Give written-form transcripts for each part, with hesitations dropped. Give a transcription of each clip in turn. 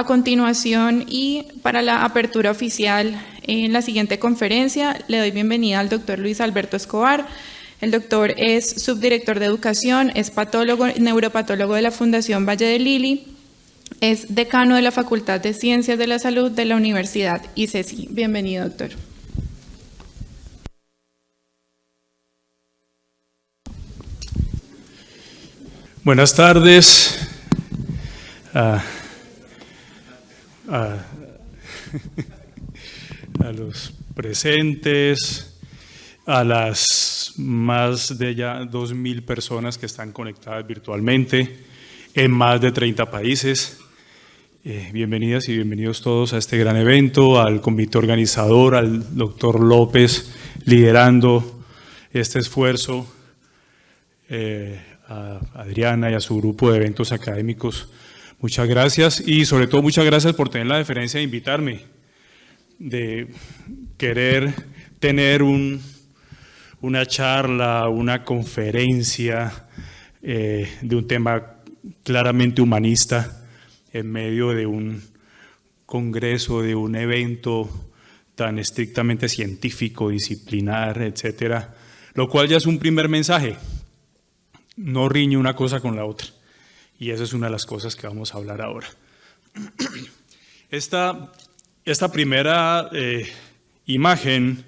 A continuación y para la apertura oficial en la siguiente conferencia, le doy bienvenida al doctor Luis Alberto Escobar. El doctor es subdirector de educación, es patólogo, neuropatólogo de la Fundación Valle de Lili, es decano de la Facultad de Ciencias de la Salud de la Universidad ICESI. Bienvenido, doctor. Buenas tardes a los presentes, a las más de ya 2.000 personas que están conectadas virtualmente en más de 30 países. Bienvenidas y bienvenidos todos a este gran evento, al comité organizador, al doctor López liderando este esfuerzo, a Adriana y a su grupo de eventos académicos. Muchas gracias y sobre todo muchas gracias por tener la deferencia de invitarme, de querer tener una charla, una conferencia de un tema claramente humanista en medio de un congreso, de un evento tan estrictamente científico, disciplinar, etcétera, lo cual ya es un primer mensaje. No riñe una cosa con la otra. Y esa es una de las cosas que vamos a hablar ahora. Esta primera imagen,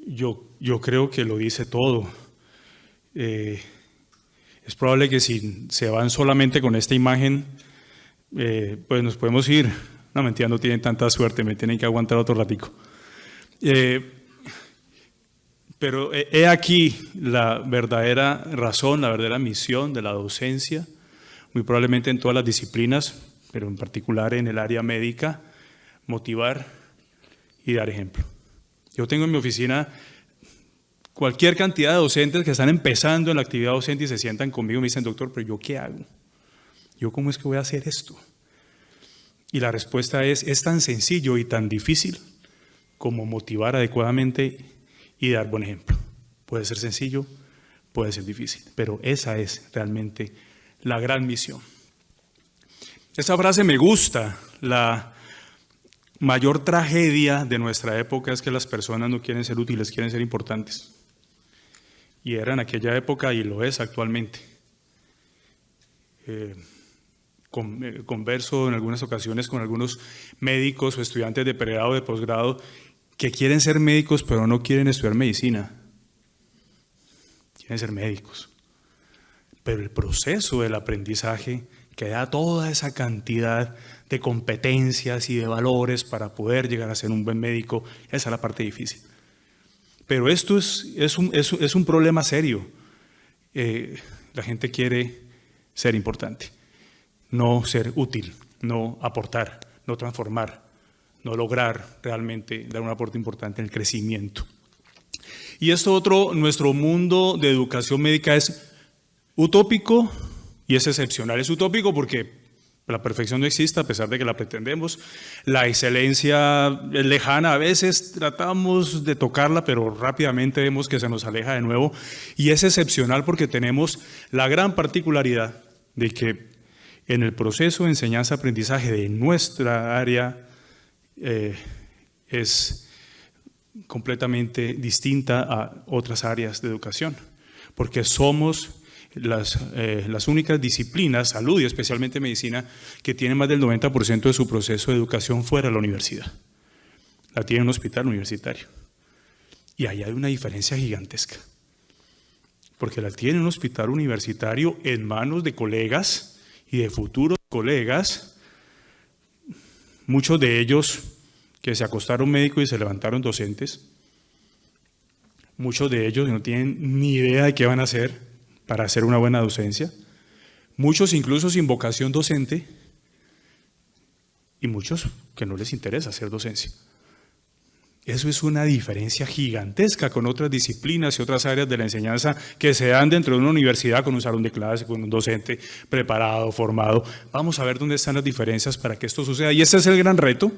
yo creo que lo dice todo. Es probable que si se van solamente con esta imagen, pues nos podemos ir. No, mentira, no tienen tanta suerte, me tienen que aguantar otro ratico. Pero he aquí la verdadera razón, la verdadera misión de la docencia, muy probablemente en todas las disciplinas, pero en particular en el área médica, motivar y dar ejemplo. Yo tengo en mi oficina cualquier cantidad de docentes que están empezando en la actividad docente y se sientan conmigo y me dicen, doctor, pero ¿yo qué hago? ¿Yo cómo es que voy a hacer esto? Y la respuesta es tan sencillo y tan difícil como motivar adecuadamente y dar buen ejemplo. Puede ser sencillo, puede ser difícil, pero esa es realmente la gran misión. Esa frase me gusta. La mayor tragedia de nuestra época es que las personas no quieren ser útiles, quieren ser importantes. Y era en aquella época y lo es actualmente. Converso en algunas ocasiones con algunos médicos o estudiantes de pregrado o de posgrado que quieren ser médicos pero no quieren estudiar medicina. Quieren ser médicos. Pero el proceso del aprendizaje que da toda esa cantidad de competencias y de valores para poder llegar a ser un buen médico, esa es la parte difícil. Pero esto es un problema serio. La gente quiere ser importante, no ser útil, no aportar, no transformar, no lograr realmente dar un aporte importante en el crecimiento. Y esto otro, nuestro mundo de educación médica es utópico y es excepcional. Es utópico porque la perfección no existe a pesar de que la pretendemos. La excelencia es lejana, a veces tratamos de tocarla, pero rápidamente vemos que se nos aleja de nuevo. Y es excepcional porque tenemos la gran particularidad de que en el proceso de enseñanza-aprendizaje de nuestra área es completamente distinta a otras áreas de educación, porque somos las únicas disciplinas, salud y especialmente medicina, que tienen más del 90% de su proceso de educación fuera de la universidad. La tiene un hospital universitario. Y ahí hay una diferencia gigantesca, porque la tiene un hospital universitario en manos de colegas y de futuros colegas, muchos de ellos que se acostaron médicos y se levantaron docentes, muchos de ellos que no tienen ni idea de qué van a hacer para hacer una buena docencia, muchos incluso sin vocación docente y muchos que no les interesa hacer docencia. Eso es una diferencia gigantesca con otras disciplinas y otras áreas de la enseñanza que se dan dentro de una universidad con un salón de clase, con un docente preparado, formado. Vamos a ver dónde están las diferencias para que esto suceda. Y ese es el gran reto.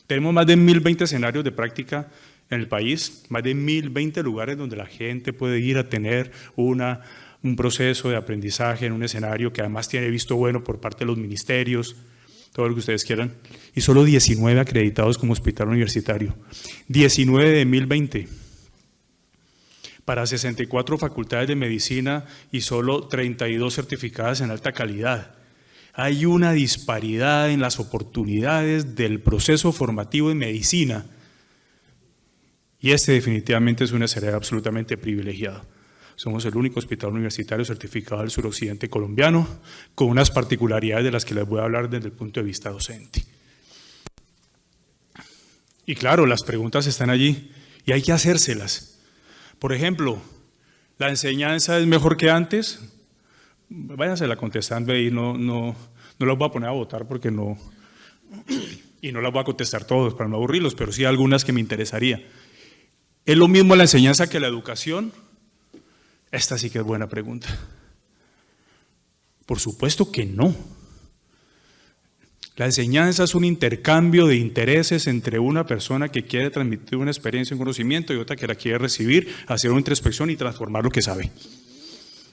Tenemos más de 1.020 escenarios de práctica en el país, más de 1.020 lugares donde la gente puede ir a tener un proceso de aprendizaje en un escenario que además tiene visto bueno por parte de los ministerios, todo lo que ustedes quieran, y solo 19 acreditados como hospital universitario. 19 de 1020. Para 64 facultades de medicina y solo 32 certificadas en alta calidad. Hay una disparidad en las oportunidades del proceso formativo en medicina. Y este definitivamente es una escenario absolutamente privilegiado. Somos el único hospital universitario certificado del suroccidente colombiano, con unas particularidades de las que les voy a hablar desde el punto de vista docente. Y claro, las preguntas están allí y hay que hacérselas. Por ejemplo, ¿la enseñanza es mejor que antes? Váyansela contestando ahí, no las voy a poner a votar porque no, y no las voy a contestar todos para no aburrirlos, pero sí algunas que me interesaría. ¿Es lo mismo la enseñanza que la educación? Esta sí que es buena pregunta. Por supuesto que no. La enseñanza es un intercambio de intereses entre una persona que quiere transmitir una experiencia, un conocimiento, y otra que la quiere recibir, hacer una introspección y transformar lo que sabe.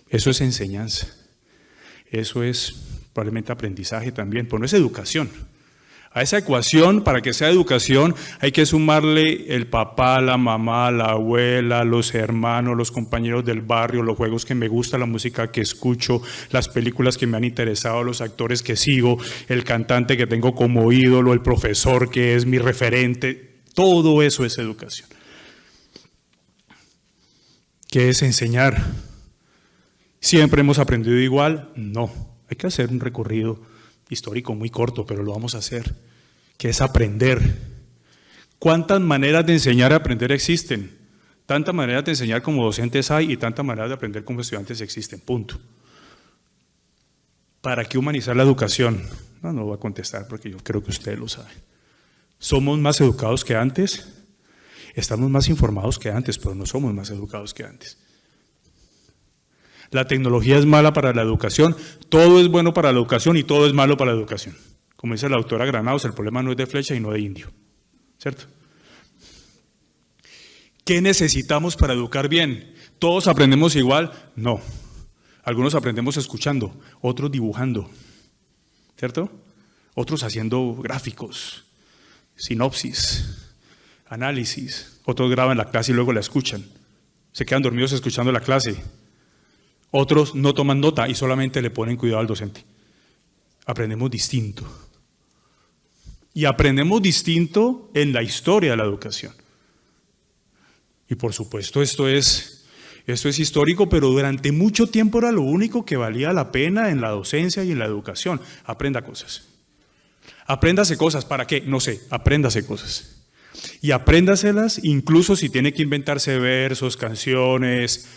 Eso es enseñanza. Eso es probablemente aprendizaje también, pero no es educación. A esa ecuación, para que sea educación, hay que sumarle el papá, la mamá, la abuela, los hermanos, los compañeros del barrio, los juegos que me gustan, la música que escucho, las películas que me han interesado, los actores que sigo, el cantante que tengo como ídolo, el profesor que es mi referente. Todo eso es educación. ¿Qué es enseñar? ¿Siempre hemos aprendido igual? No. Hay que hacer un recorrido histórico muy corto, pero lo vamos a hacer, que es aprender. ¿Cuántas maneras de enseñar y aprender existen? Tantas maneras de enseñar como docentes hay y tantas maneras de aprender como estudiantes existen, punto. ¿Para qué humanizar la educación? No voy a contestar porque yo creo que ustedes lo saben. ¿Somos más educados que antes? Estamos más informados que antes, pero no somos más educados que antes. La tecnología es mala para la educación, todo es bueno para la educación y todo es malo para la educación. Como dice la doctora Granados, el problema no es de flecha y no de indio, ¿cierto? ¿Qué necesitamos para educar bien? ¿Todos aprendemos igual? No. Algunos aprendemos escuchando, otros dibujando, ¿cierto? Otros haciendo gráficos, sinopsis, análisis. Otros graban la clase y luego la escuchan. Se quedan dormidos escuchando la clase. Otros no toman nota y solamente le ponen cuidado al docente. Aprendemos distinto. Y aprendemos distinto en la historia de la educación. Y por supuesto esto es histórico, pero durante mucho tiempo era lo único que valía la pena en la docencia y en la educación. Aprenda cosas. Apréndase cosas. ¿Para qué? No sé. Apréndase cosas. Y apréndaselas incluso si tiene que inventarse versos, canciones,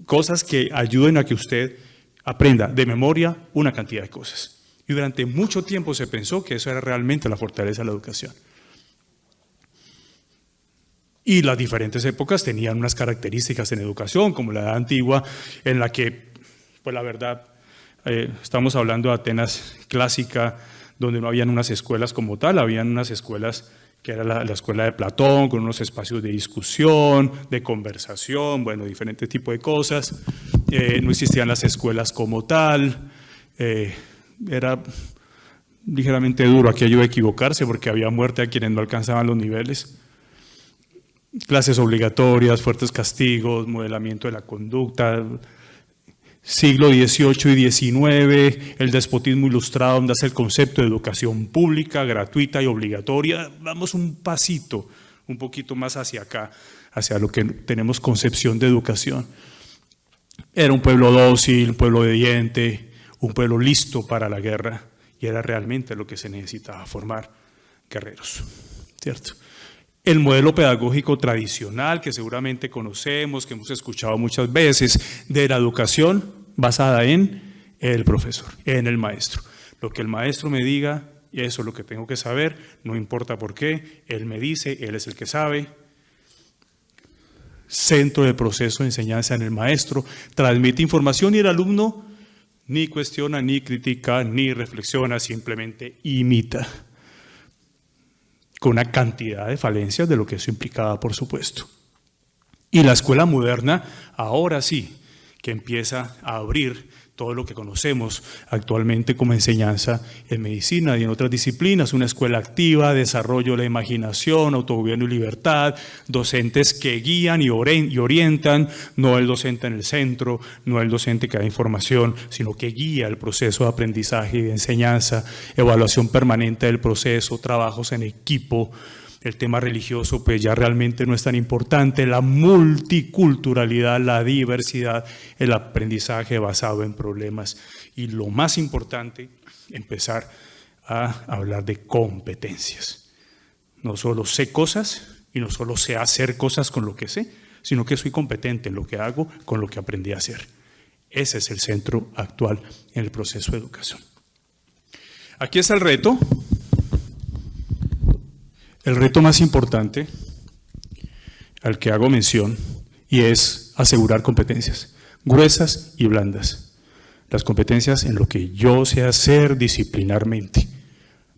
cosas que ayuden a que usted aprenda de memoria una cantidad de cosas. Y durante mucho tiempo se pensó que eso era realmente la fortaleza de la educación. Y las diferentes épocas tenían unas características en educación, como la edad antigua, en la que, pues la verdad, estamos hablando de Atenas clásica, donde no habían unas escuelas como tal, habían unas escuelas que era la escuela de Platón, con unos espacios de discusión, de conversación, bueno, diferentes tipos de cosas. No existían las escuelas como tal. Era ligeramente duro aquello de equivocarse porque había muerte a quienes no alcanzaban los niveles. Clases obligatorias, fuertes castigos, modelamiento de la conducta. Siglo XVIII y XIX, el despotismo ilustrado, donde hace el concepto de educación pública, gratuita y obligatoria. Vamos un pasito, un poquito más hacia acá, hacia lo que tenemos concepción de educación. Era un pueblo dócil, un pueblo obediente, un pueblo listo para la guerra, y era realmente lo que se necesitaba, formar guerreros, ¿cierto? El modelo pedagógico tradicional que seguramente conocemos, que hemos escuchado muchas veces, de la educación basada en el profesor, en el maestro. Lo que el maestro me diga, eso es lo que tengo que saber, no importa por qué, él me dice, él es el que sabe. Centro del proceso de enseñanza en el maestro, transmite información y el alumno ni cuestiona, ni critica, ni reflexiona, simplemente imita, con una cantidad de falencias de lo que eso implicaba, por supuesto. Y la escuela moderna, ahora sí, que empieza a abrir todo lo que conocemos actualmente como enseñanza en medicina y en otras disciplinas, una escuela activa, desarrollo de la imaginación, autogobierno y libertad, docentes que guían y orientan, no el docente en el centro, no el docente que da información, sino que guía el proceso de aprendizaje y de enseñanza, evaluación permanente del proceso, trabajos en equipo. El tema religioso pues ya realmente no es tan importante, la multiculturalidad, la diversidad, el aprendizaje basado en problemas y lo más importante, empezar a hablar de competencias. No solo sé cosas y no solo sé hacer cosas con lo que sé, sino que soy competente en lo que hago con lo que aprendí a hacer. Ese es el centro actual en el proceso de educación. Aquí está el reto. El reto más importante al que hago mención y es asegurar competencias gruesas y blandas. Las competencias en lo que yo sé hacer disciplinarmente.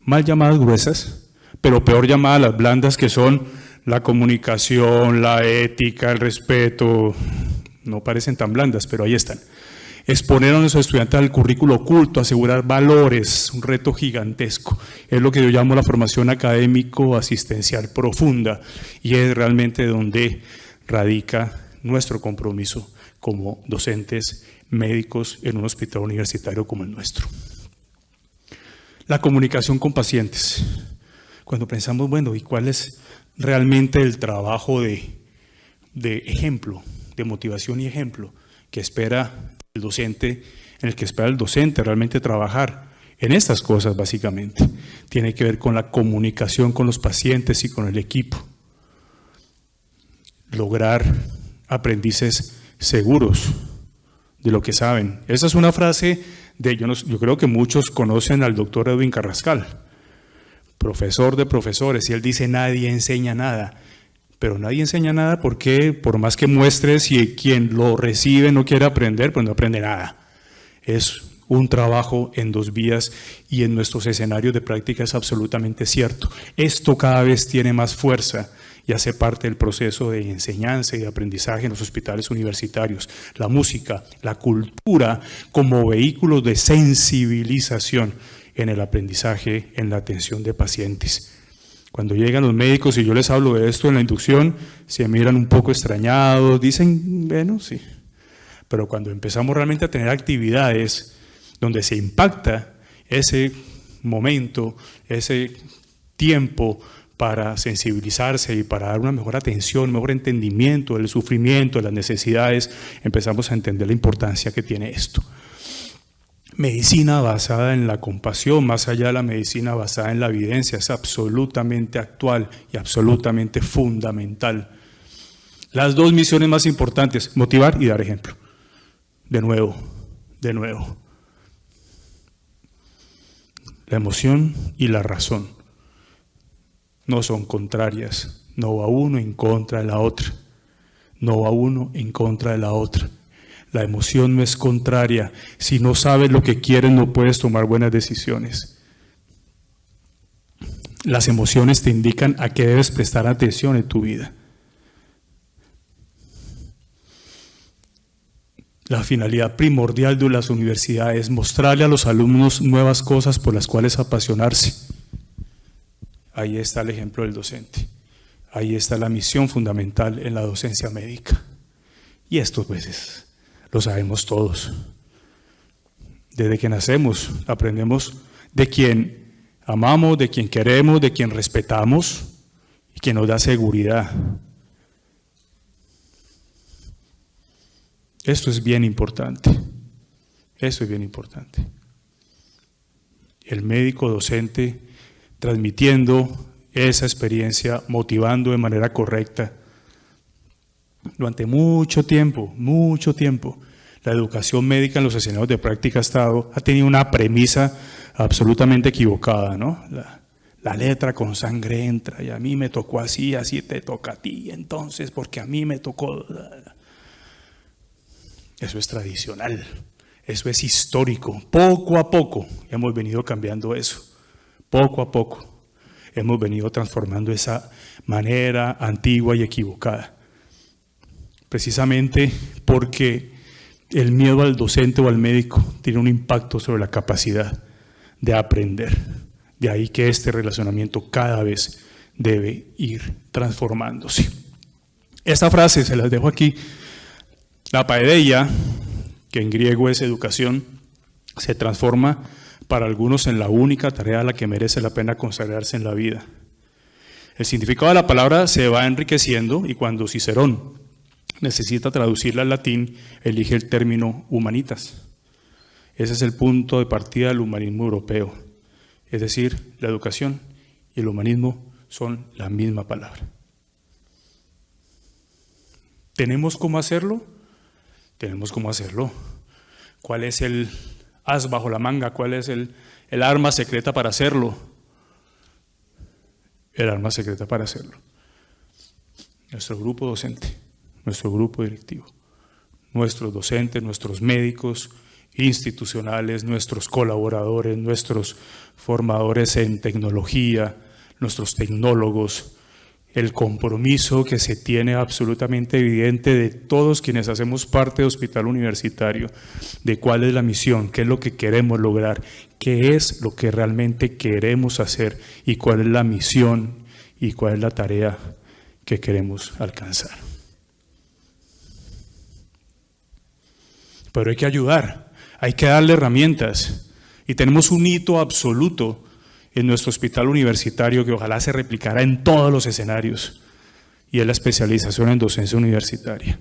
Mal llamadas gruesas, pero peor llamadas las blandas, que son la comunicación, la ética, el respeto. No parecen tan blandas, pero ahí están. Exponer a nuestros estudiantes al currículo oculto, asegurar valores, un reto gigantesco. Es lo que yo llamo la formación académico-asistencial profunda y es realmente donde radica nuestro compromiso como docentes médicos en un hospital universitario como el nuestro. La comunicación con pacientes. Cuando pensamos, bueno, ¿y cuál es realmente el trabajo de ejemplo, de motivación y ejemplo que espera el docente, en el que espera el docente realmente trabajar en estas cosas básicamente? Tiene que ver con la comunicación con los pacientes y con el equipo. Lograr aprendices seguros de lo que saben. Esa es una frase de, yo creo que muchos conocen al doctor Edwin Carrascal, profesor de profesores, y él dice: nadie enseña nada. Pero nadie enseña nada porque por más que muestres, y quien lo recibe no quiere aprender, pues no aprende nada. Es un trabajo en dos vías y en nuestros escenarios de práctica es absolutamente cierto. Esto cada vez tiene más fuerza y hace parte del proceso de enseñanza y de aprendizaje en los hospitales universitarios. La música, la cultura como vehículos de sensibilización en el aprendizaje, en la atención de pacientes. Cuando llegan los médicos y yo les hablo de esto en la inducción, se miran un poco extrañados, dicen, bueno, sí. Pero cuando empezamos realmente a tener actividades donde se impacta ese momento, ese tiempo para sensibilizarse y para dar una mejor atención, mejor entendimiento del sufrimiento, de las necesidades, empezamos a entender la importancia que tiene esto. Medicina basada en la compasión, más allá de la medicina basada en la evidencia, es absolutamente actual y absolutamente fundamental. Las dos misiones más importantes: motivar y dar ejemplo. De nuevo. La emoción y la razón no son contrarias, no va uno en contra de la otra, no va uno en contra de la otra. La emoción no es contraria. Si no sabes lo que quieres, no puedes tomar buenas decisiones. Las emociones te indican a qué debes prestar atención en tu vida. La finalidad primordial de las universidades es mostrarle a los alumnos nuevas cosas por las cuales apasionarse. Ahí está el ejemplo del docente. Ahí está la misión fundamental en la docencia médica. Y estos veces lo sabemos todos. Desde que nacemos aprendemos de quien amamos, de quien queremos, de quien respetamos y que nos da seguridad. Esto es bien importante. Esto es bien importante. El médico docente transmitiendo esa experiencia, motivando de manera correcta. Durante mucho tiempo, la educación médica en los escenarios de práctica ha tenido una premisa absolutamente equivocada, ¿no? La letra con sangre entra y a mí me tocó así, así te toca a ti, entonces porque a mí me tocó. Eso es tradicional, eso es histórico. Poco a poco hemos venido cambiando eso, poco a poco hemos venido transformando esa manera antigua y equivocada. Precisamente porque el miedo al docente o al médico tiene un impacto sobre la capacidad de aprender. De ahí que este relacionamiento cada vez debe ir transformándose. Esta frase se las dejo aquí. La paideia, que en griego es educación, se transforma para algunos en la única tarea a la que merece la pena consagrarse en la vida. El significado de la palabra se va enriqueciendo y cuando Cicerón necesita traducirla al latín, elige el término humanitas. Ese es el punto de partida del humanismo europeo. Es decir, la educación y el humanismo son la misma palabra. ¿Tenemos cómo hacerlo? Tenemos cómo hacerlo. ¿Cuál es el as bajo la manga? ¿Cuál es el arma secreta para hacerlo? El arma secreta para hacerlo. Nuestro grupo docente, nuestro grupo directivo, nuestros docentes, nuestros médicos institucionales, nuestros colaboradores, nuestros formadores en tecnología, nuestros tecnólogos, el compromiso que se tiene absolutamente evidente de todos quienes hacemos parte de Hospital Universitario, de cuál es la misión, qué es lo que queremos lograr, qué es lo que realmente queremos hacer y cuál es la misión y cuál es la tarea que queremos alcanzar. Pero hay que ayudar, hay que darle herramientas y tenemos un hito absoluto en nuestro hospital universitario que ojalá se replicara en todos los escenarios y es la especialización en docencia universitaria.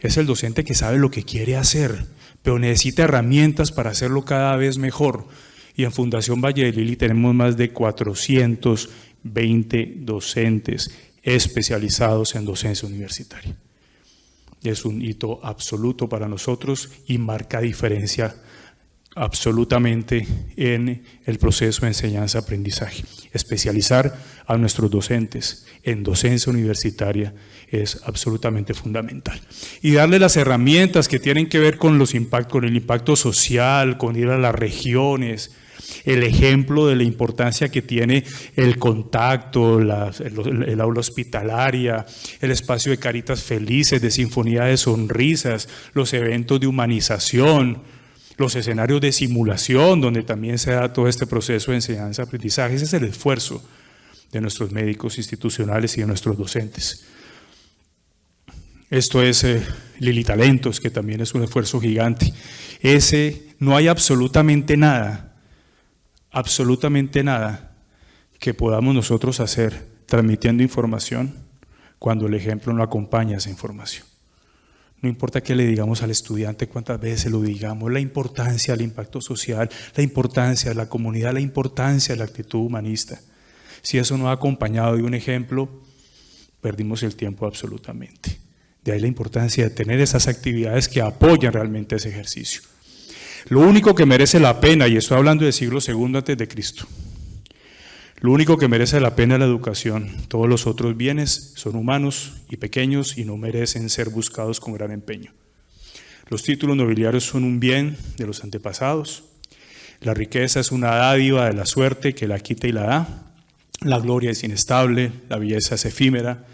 Es el docente que sabe lo que quiere hacer, pero necesita herramientas para hacerlo cada vez mejor. Y en Fundación Valle de Lili tenemos más de 420 docentes especializados en docencia universitaria. Es un hito absoluto para nosotros y marca diferencia absolutamente en el proceso de enseñanza-aprendizaje. Especializar a nuestros docentes en docencia universitaria es absolutamente fundamental. Y darle las herramientas que tienen que ver con el impacto social, con ir a las regiones, el ejemplo de la importancia que tiene el contacto, el aula hospitalaria, el espacio de caritas felices, de sinfonía de sonrisas, los eventos de humanización, los escenarios de simulación, donde también se da todo este proceso de enseñanza-aprendizaje. Ese es el esfuerzo de nuestros médicos institucionales y de nuestros docentes. Esto es Lili Talentos, que también es un esfuerzo gigante. No hay absolutamente nada que podamos nosotros hacer transmitiendo información cuando el ejemplo no acompaña a esa información. No importa qué le digamos al estudiante, cuántas veces se lo digamos, la importancia del impacto social, la importancia de la comunidad, la importancia de la actitud humanista. Si eso no va acompañado de un ejemplo, perdimos el tiempo absolutamente. De ahí la importancia de tener esas actividades que apoyan realmente ese ejercicio. Lo único que merece la pena, y estoy hablando del siglo II antes de Cristo, lo único que merece la pena es la educación. Todos los otros bienes son humanos y pequeños y no merecen ser buscados con gran empeño. Los títulos nobiliarios son un bien de los antepasados. La riqueza es una dádiva de la suerte que la quita y la da. La gloria es inestable, la belleza es efímera,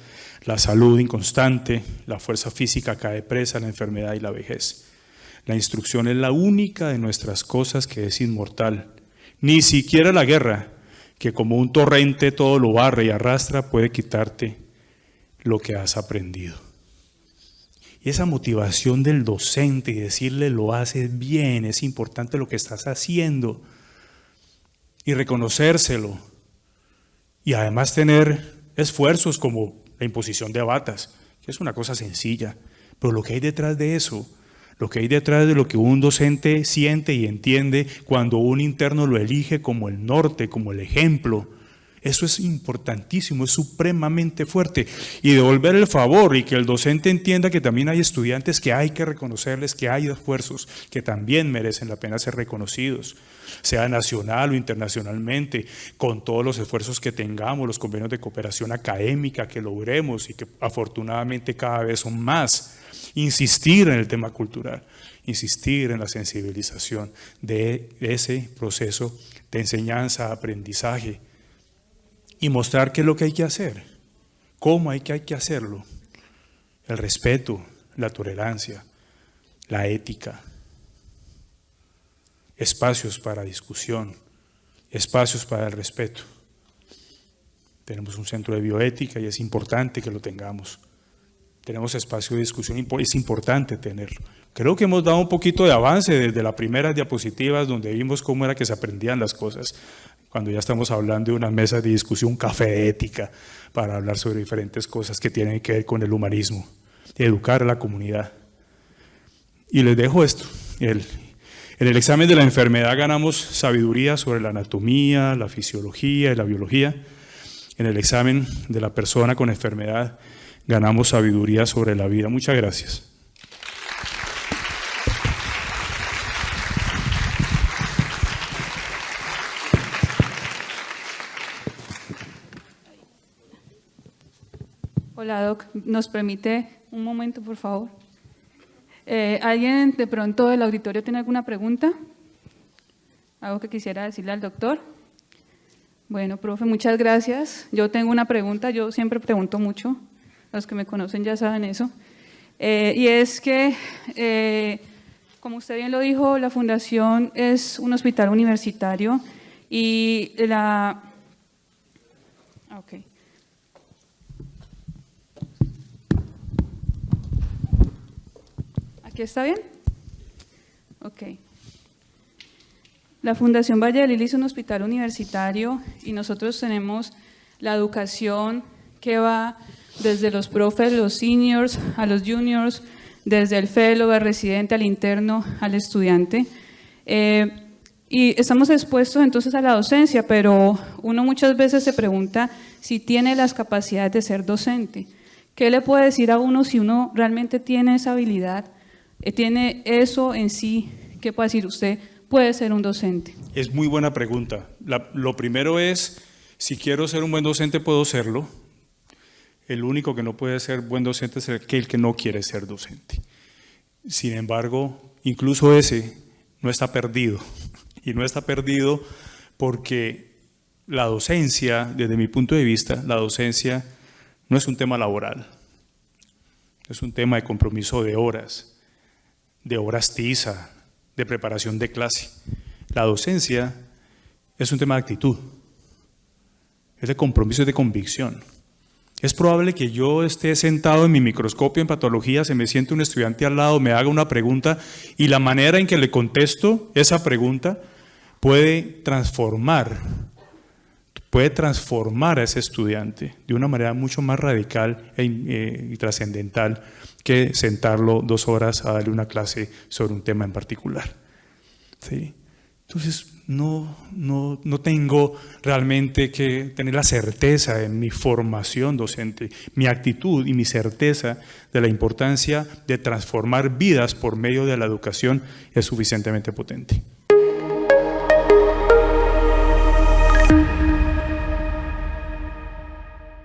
la salud inconstante, la fuerza física cae presa a la enfermedad y la vejez. La instrucción es la única de nuestras cosas que es inmortal. Ni siquiera la guerra, que como un torrente todo lo barre y arrastra, puede quitarte lo que has aprendido. Y esa motivación del docente y decirle lo haces bien, es importante lo que estás haciendo, y reconocérselo, y además tener esfuerzos como la imposición de batas, que es una cosa sencilla, pero lo que hay detrás de eso, lo que hay detrás de lo que un docente siente y entiende cuando un interno lo elige como el norte, como el ejemplo, eso es importantísimo, es supremamente fuerte. Y devolver el favor y que el docente entienda que también hay estudiantes que hay que reconocerles, que hay esfuerzos que también merecen la pena ser reconocidos, sea nacional o internacionalmente, con todos los esfuerzos que tengamos, los convenios de cooperación académica que logremos y que afortunadamente cada vez son más. Insistir en el tema cultural, insistir en la sensibilización de ese proceso de enseñanza, aprendizaje y mostrar qué es lo que hay que hacer, cómo hay que hacerlo, el respeto, la tolerancia, la ética, espacios para discusión, espacios para el respeto. Tenemos un centro de bioética y es importante que lo tengamos. Tenemos espacio de discusión, es importante tenerlo. Creo que hemos dado un poquito de avance desde las primeras diapositivas donde vimos cómo era que se aprendían las cosas, cuando ya estamos hablando de una mesa de discusión, un café de ética, para hablar sobre diferentes cosas que tienen que ver con el humanismo, educar a la comunidad. Y les dejo esto. En el examen de la enfermedad ganamos sabiduría sobre la anatomía, la fisiología y la biología. En el examen de la persona con enfermedad ganamos sabiduría sobre la vida. Muchas gracias. Hola, Doc. ¿Nos permite un momento, por favor? ¿Alguien de pronto del auditorio tiene alguna pregunta? ¿Algo que quisiera decirle al doctor? Bueno, profe, muchas gracias. Yo tengo una pregunta, yo siempre pregunto mucho, los que me conocen ya saben eso, y es que, como usted bien lo dijo, la Fundación es un hospital universitario y Okay. ¿Aquí está bien? Ok. La Fundación Valle del Lili es un hospital universitario y nosotros tenemos la educación que va desde los profes, los seniors, a los juniors, desde el fellow, al residente, al interno, al estudiante. Y estamos expuestos entonces a la docencia, pero uno muchas veces se pregunta si tiene las capacidades de ser docente. ¿Qué le puede decir a uno si uno realmente tiene esa habilidad? ¿Tiene eso en sí? ¿Qué puede decir usted? Puede ser un docente. Es muy buena pregunta. Lo primero es, si quiero ser un buen docente, puedo serlo. El único que no puede ser buen docente es el que no quiere ser docente. Sin embargo, incluso ese no está perdido. Y no está perdido porque la docencia, desde mi punto de vista, la docencia no es un tema laboral. Es un tema de compromiso de horas tiza, de preparación de clase. La docencia es un tema de actitud, es de compromiso y de convicción. Es probable que yo esté sentado en mi microscopio en patología, se me siente un estudiante al lado, me haga una pregunta y la manera en que le contesto esa pregunta puede transformar a ese estudiante de una manera mucho más radical y trascendental que sentarlo 2 horas a darle una clase sobre un tema en particular. ¿Sí? Entonces, no tengo realmente que tener la certeza en mi formación docente, mi actitud y mi certeza de la importancia de transformar vidas por medio de la educación es suficientemente potente.